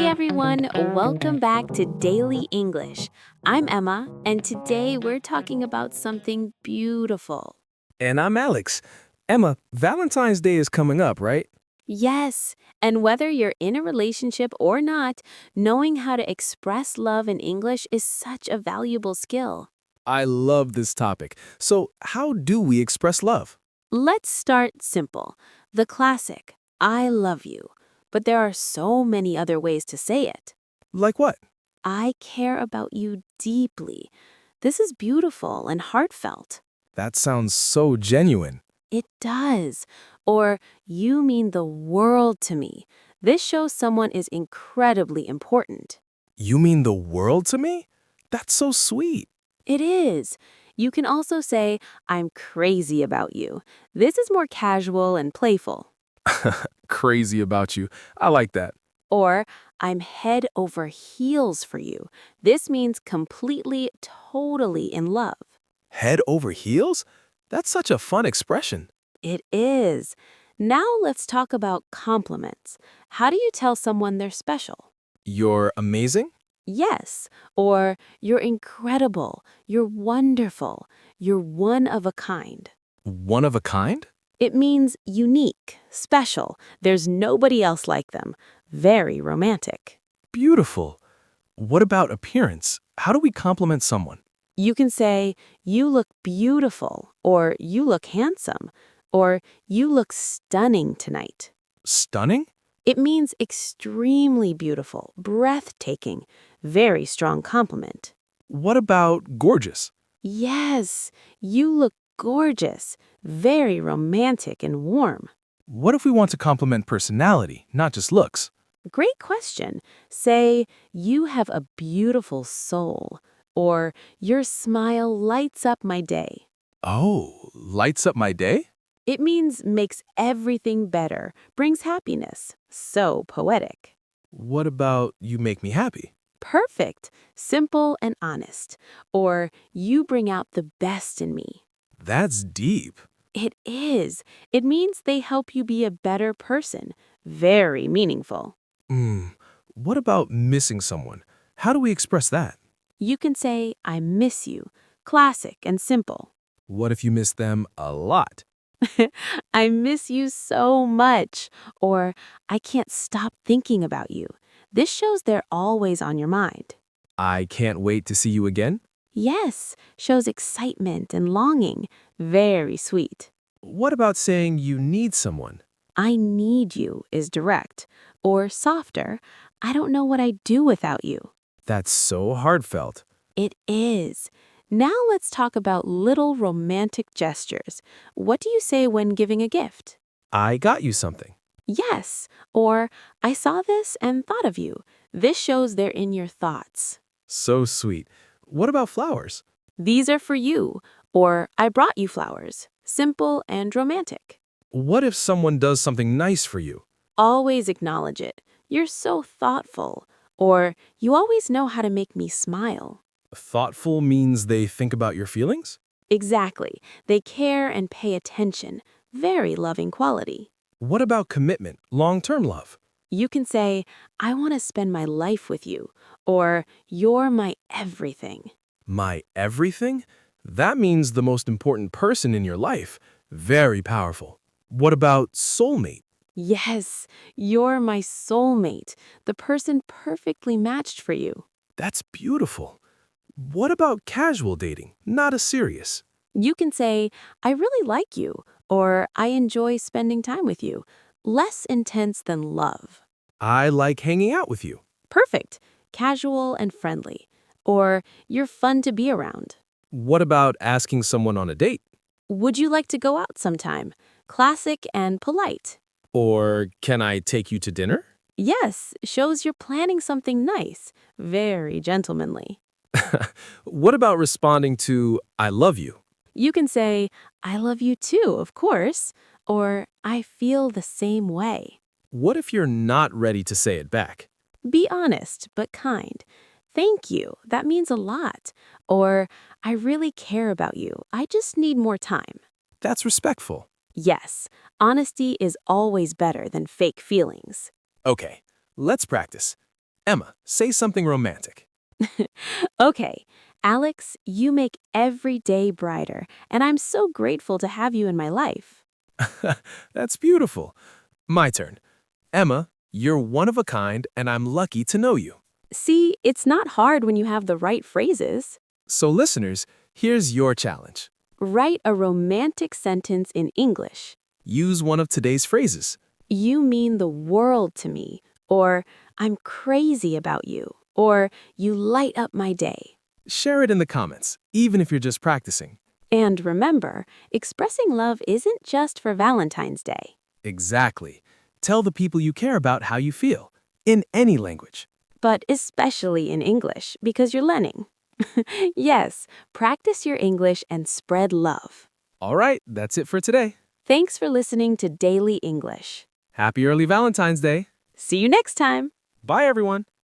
everyone, welcome back to Daily English. I'm Emma, and today we're talking about something beautiful. And I'm Alex. Emma, Valentine's Day is coming up, right? Yes, and whether you're in a relationship or not, knowing how to express love in English is such a valuable skill. I love this topic. So, how do we express love? Let's start simple. The classic, I love you. But there are so many other ways to say it. Like what? I care about you deeply. This is beautiful and heartfelt. That sounds so genuine. It does. Or, you mean the world to me. This shows someone is incredibly important. You mean the world to me? That's so sweet. It is. You can also say, I'm crazy about you. This is more casual and playful. Crazy about you. I like that. Or, I'm head over heels for you. This means completely, totally in love. Head over heels? That's such a fun expression. It is. Now let's talk about compliments. How do you tell someone they're special? You're amazing? Yes, or you're incredible, you're wonderful, you're one of a kind. One of a kind? It means unique, special, there's nobody else like them. Very romantic. Beautiful. What about appearance? How do we compliment someone? You can say, you look beautiful, or you look handsome, or you look stunning tonight. Stunning? It means extremely beautiful, breathtaking, very strong compliment. What about gorgeous? Yes, you look gorgeous, very romantic and warm. What if we want to compliment personality, not just looks? Great question. Say, you have a beautiful soul, or your smile lights up my day. Oh, lights up my day? It means makes everything better, brings happiness. So poetic. What about you make me happy? Perfect, simple and honest. Or you bring out the best in me. That's deep. It is. It means they help you be a better person. Very meaningful. What about missing someone? How do we express that? You can say, I miss you. Classic and simple. What if you miss them a lot? I miss you so much. Or I can't stop thinking about you. This shows they're always on your mind. I can't wait to see you again? Yes, shows excitement and longing. Very sweet. What about saying you need someone? I need you is direct. Or softer, I don't know what I'd do without you. That's so heartfelt. It is. Now let's talk about little romantic gestures. What do you say when giving a gift? I got you something. Yes, or I saw this and thought of you. This shows they're in your thoughts. So sweet. What about flowers? These are for you, or I brought you flowers. Simple and romantic. What if someone does something nice for you? Always acknowledge it. You're so thoughtful. Or you always know how to make me smile. Thoughtful means they think about your feelings? Exactly. They care and pay attention. Very loving quality. What about commitment, long-term love? You can say, I want to spend my life with you, or you're my everything. My everything? That means the most important person in your life. Very powerful. What about soulmate? Yes, you're my soulmate, the person perfectly matched for you. That's beautiful. What about casual dating, not as serious? You can say, I really like you, or I enjoy spending time with you. Less intense than love. I like hanging out with you. Perfect, casual and friendly. Or you're fun to be around. What about asking someone on a date? Would you like to go out sometime? Classic and polite. Or can I take you to dinner? Yes, shows you're planning something nice. Very gentlemanly. What about responding to I love you? You can say, I love you too, of course, or I feel the same way. What if you're not ready to say it back? Be honest, but kind. Thank you, that means a lot. Or, I really care about you, I just need more time. That's respectful. Yes, honesty is always better than fake feelings. Okay, let's practice. Emma, say something romantic. Okay, Alex, you make every day brighter, and I'm so grateful to have you in my life. That's beautiful. My turn. Emma, you're one of a kind, and I'm lucky to know you. See, it's not hard when you have the right phrases. So, listeners, here's your challenge. Write a romantic sentence in English. Use one of today's phrases. You mean the world to me, or I'm crazy about you, or you light up my day. Share it in the comments, even if you're just practicing. And remember, expressing love isn't just for Valentine's Day. Exactly. Tell the people you care about how you feel, in any language. But especially in English, because you're learning. Yes, practice your English and spread love. All right, that's it for today. Thanks for listening to Daily English. Happy early Valentine's Day. See you next time. Bye, everyone.